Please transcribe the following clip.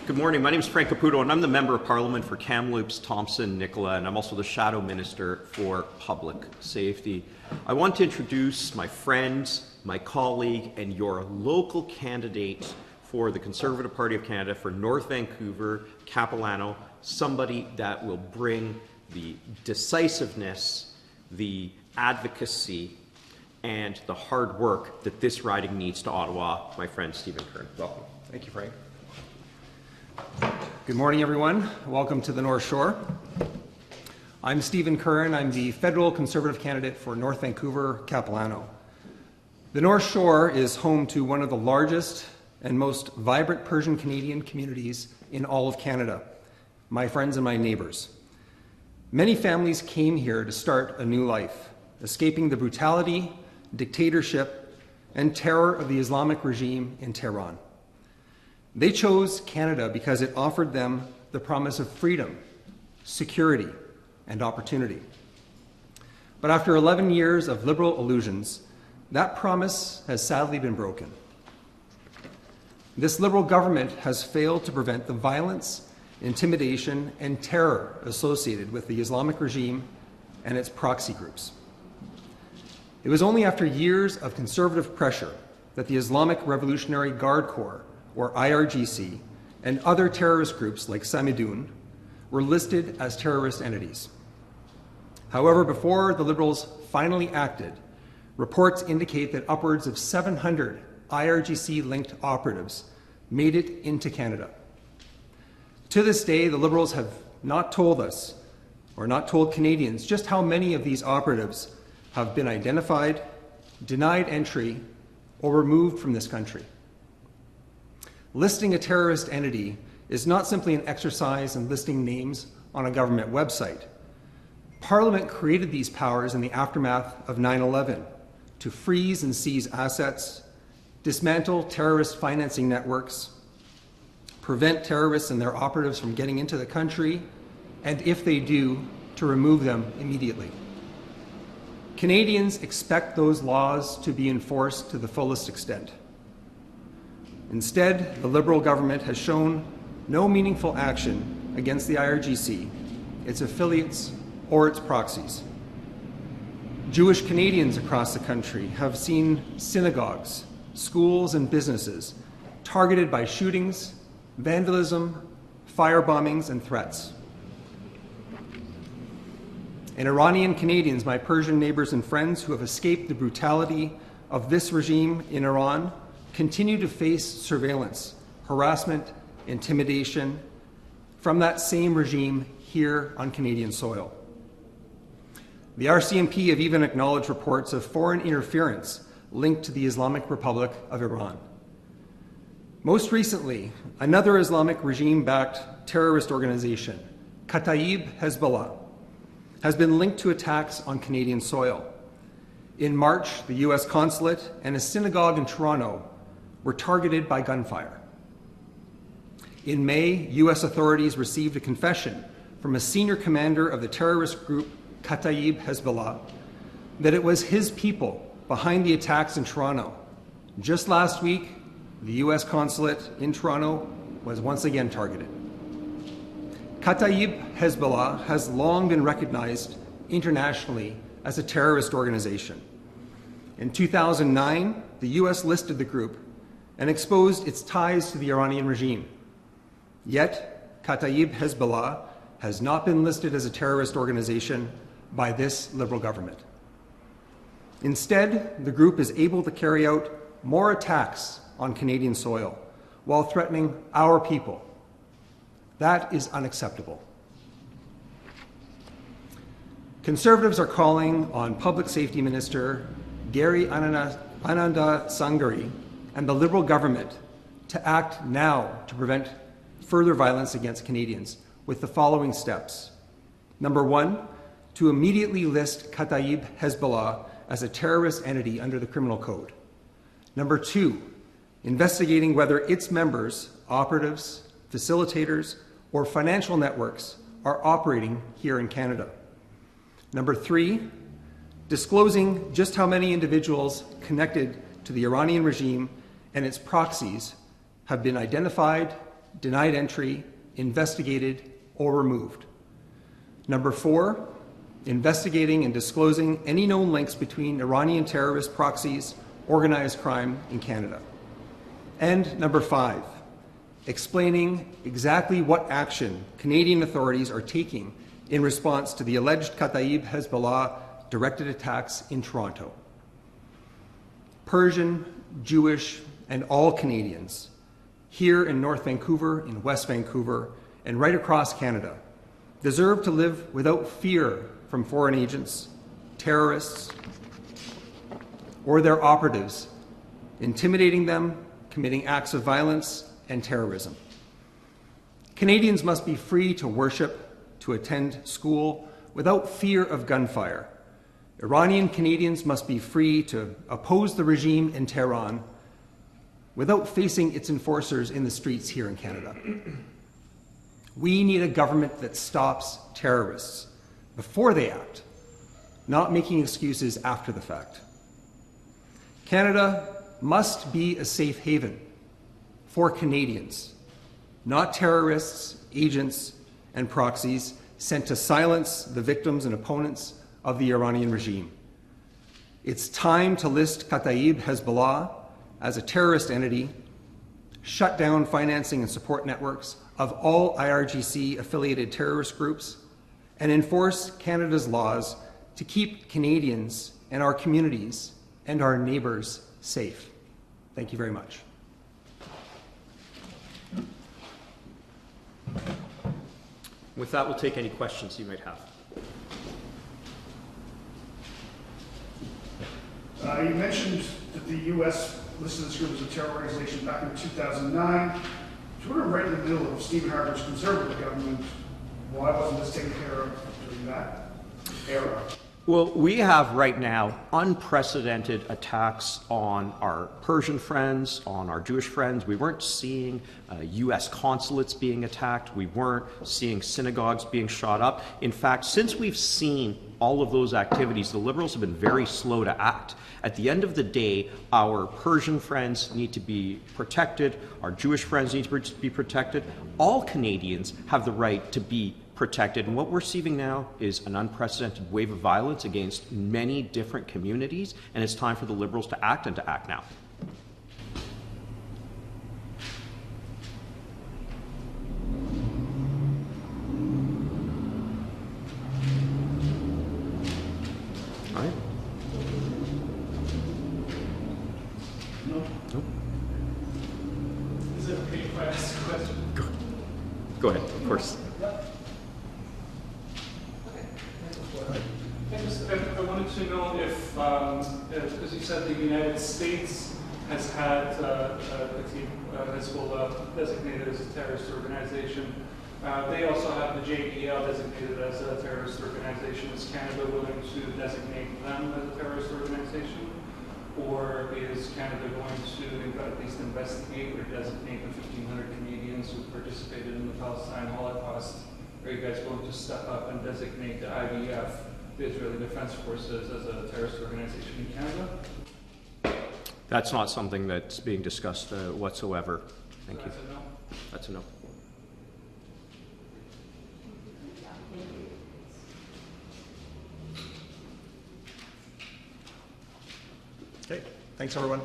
Good morning. My name is Frank Caputo, and I'm the Member of Parliament for Kamloops, Thompson, Nicola, and I'm also the Shadow Minister for Public Safety. I want to introduce my friend, my colleague, and your local candidate for the Conservative Party of Canada for North Vancouver, Capilano, somebody that will bring the decisiveness, the advocacy, and the hard work that this riding needs to Ottawa, my friend Stephen Curran. Welcome. Thank you, Frank. Good morning, everyone. Welcome to the North Shore. I'm Stephen Curran. I'm the federal Conservative candidate for North Vancouver, Capilano. The North Shore is home to one of the largest and most vibrant Persian Canadian communities in all of Canada, my friends and my neighbors. Many families came here to start a new life, escaping the brutality, dictatorship, and terror of the Islamic regime in Tehran. They chose Canada because it offered them the promise of freedom, security, and opportunity. But after 11 years of liberal illusions, that promise has sadly been broken. This liberal government has failed to prevent the violence, intimidation, and terror associated with the Islamic regime and its proxy groups. It was only after years of conservative pressure that the Islamic Revolutionary Guard Corps, or IRGC, and other terrorist groups like Samidoun were listed as terrorist entities. However, before the Liberals finally acted, reports indicate that upwards of 700 IRGC-linked operatives made it into Canada. To this day, the Liberals have not told us, or not told Canadians, just how many of these operatives have been identified, denied entry, or removed from this country. Listing a terrorist entity is not simply an exercise in listing names on a government website. Parliament created these powers in the aftermath of 9/11 to freeze and seize assets, dismantle terrorist financing networks, prevent terrorists and their operatives from getting into the country, and if they do, to remove them immediately. Canadians expect those laws to be enforced to the fullest extent. Instead, the Liberal government has shown no meaningful action against the IRGC, its affiliates, or its proxies. Jewish Canadians across the country have seen synagogues, schools, and businesses targeted by shootings, vandalism, firebombings, and threats. And Iranian Canadians, my Persian neighbors and friends who have escaped the brutality of this regime in Iran, continue to face surveillance, harassment, intimidation from that same regime here on Canadian soil. The RCMP have even acknowledged reports of foreign interference linked to the Islamic Republic of Iran. Most recently, another Islamic regime-backed terrorist organization, Kata'ib Hezbollah, has been linked to attacks on Canadian soil. In March, the U.S. consulate and a synagogue in Toronto were targeted by gunfire. In May, U.S. authorities received a confession from a senior commander of the terrorist group Kata'ib Hezbollah that it was his people behind the attacks in Toronto. Just last week, the U.S. consulate in Toronto was once again targeted. Kata'ib Hezbollah has long been recognized internationally as a terrorist organization. In 2009, the U.S. listed the group and exposed its ties to the Iranian regime. Yet, Kata'ib Hezbollah has not been listed as a terrorist organization by this Liberal government. Instead, the group is able to carry out more attacks on Canadian soil while threatening our people. That is unacceptable. Conservatives are calling on Public Safety Minister Gary Anandasangari and the Liberal government to act now to prevent further violence against Canadians with the following steps. Number one, to immediately list Kata'ib Hezbollah as a terrorist entity under the Criminal Code. Number two, investigating whether its members, operatives, facilitators, or financial networks are operating here in Canada. Number three, disclosing just how many individuals connected to the Iranian regime and its proxies have been identified, denied entry, investigated, or removed. Number 4, investigating and disclosing any known links between Iranian terrorist proxies, organized crime in Canada. And number 5, explaining exactly what action Canadian authorities are taking in response to the alleged Kata'ib Hezbollah directed attacks in Toronto. Persian, Jewish, and all Canadians here in North Vancouver, in West Vancouver, and right across Canada deserve to live without fear from foreign agents, terrorists, or their operatives, intimidating them, committing acts of violence and terrorism. Canadians must be free to worship, to attend school without fear of gunfire. Iranian Canadians must be free to oppose the regime in Tehran without facing its enforcers in the streets here in Canada. We need a government that stops terrorists before they act, not making excuses after the fact. Canada must be a safe haven for Canadians, not terrorists, agents, and proxies sent to silence the victims and opponents of the Iranian regime. It's time to list Kata'ib Hezbollah as a terrorist entity, shut down financing and support networks of all IRGC-affiliated terrorist groups, and enforce Canada's laws to keep Canadians and our communities and our neighbours safe. Thank you very much. With that, we'll take any questions you might have. You mentioned that the U.S. listed this group as a terror organization back in 2009. So we're right in the middle of Stephen Harper's Conservative government. Why wasn't this taken care of during that era? Well, we have right now unprecedented attacks on our Persian friends, on our Jewish friends. We weren't seeing U.S. consulates being attacked. We weren't seeing synagogues being shot up. In fact, since we've seen all of those activities, the Liberals have been very slow to act. At the end of the day, our Persian friends need to be protected. Our Jewish friends need to be protected. All Canadians have the right to be protected. And what we're seeing now is an unprecedented wave of violence against many different communities, and it's time for the Liberals to act, and to act now. All right. No. Nope. Is it okay if I ask a question? Go ahead, of course. I wanted to know if, because you said the United States has had Kata'ib Hezbollah designated as a terrorist organization. They also have the JEL designated as a terrorist organization. Is Canada willing to designate them as a terrorist organization? Or is Canada going to at least investigate or designate the 1,500 Canadians who participated in the Palestine Holocaust? Are you guys willing to step up and designate the IDF, the Israeli Defense Forces, as a terrorist organization in Canada? That's not something that's being discussed whatsoever. Thank you. That's a no. That's a no. Okay, thanks everyone.